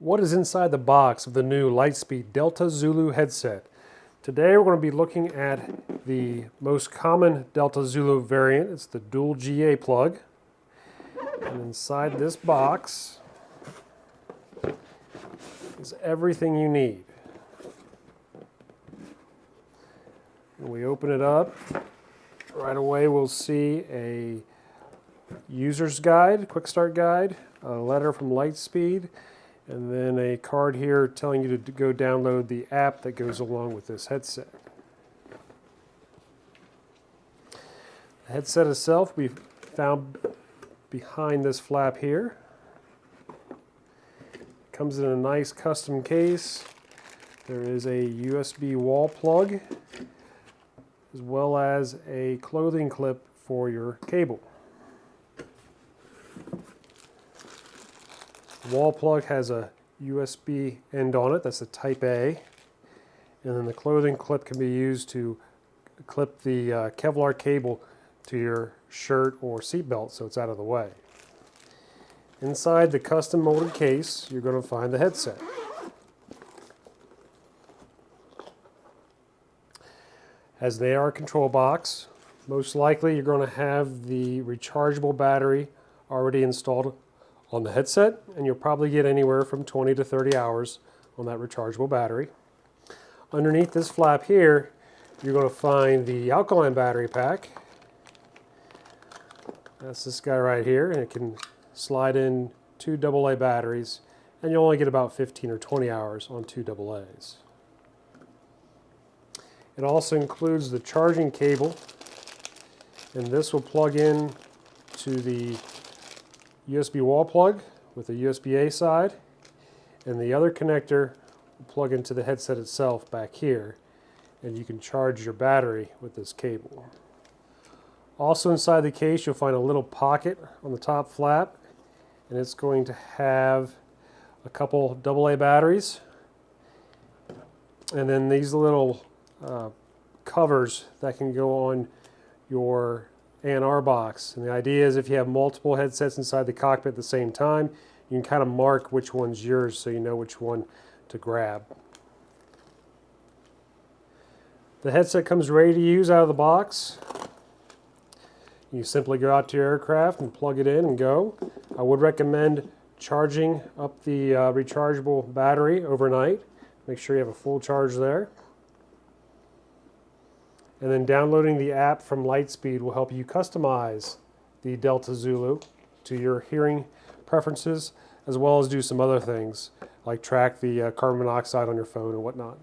What is inside the box of the new Lightspeed Delta Zulu headset? Today we're going to be looking at the most common Delta Zulu variant. It's the dual GA plug. And inside this box is everything you need. When we open it up, right away we'll see a user's guide, quick start guide, a letter from Lightspeed, and then a card here telling you to go download the app that goes along with this headset. The headset itself we found behind this flap here. It comes in a nice custom case. There is a USB wall plug as well as a clothing clip for your cable. The wall plug has a USB end on it, that's a Type A, and then the clothing clip can be used to clip the Kevlar cable to your shirt or seat belt so it's out of the way. Inside the custom molded case, you're going to find the headset. As the AR control box, most likely you're going to have the rechargeable battery already installed on the headset, and you'll probably get anywhere from 20 to 30 hours on that rechargeable battery. Underneath this flap here, you're going to find the alkaline battery pack. That's this guy right here, and it can slide in 2 AA batteries, and you'll only get about 15 or 20 hours on 2 AA's. It also includes the charging cable, and this will plug in to the USB wall plug with a USB-A side, and the other connector will plug into the headset itself back here, and you can charge your battery with this cable. Also inside the case you'll find a little pocket on the top flap, and it's going to have a couple AA batteries, and then these little covers that can go on your A&R box. And the idea is if you have multiple headsets inside the cockpit at the same time, you can kind of mark which one's yours so you know which one to grab. The headset comes ready to use out of the box. You simply go out to your aircraft and plug it in and go. I would recommend charging up the rechargeable battery overnight. Make sure you have a full charge there. And then downloading the app from Lightspeed will help you customize the Delta Zulu to your hearing preferences, as well as do some other things like track the carbon monoxide on your phone and whatnot.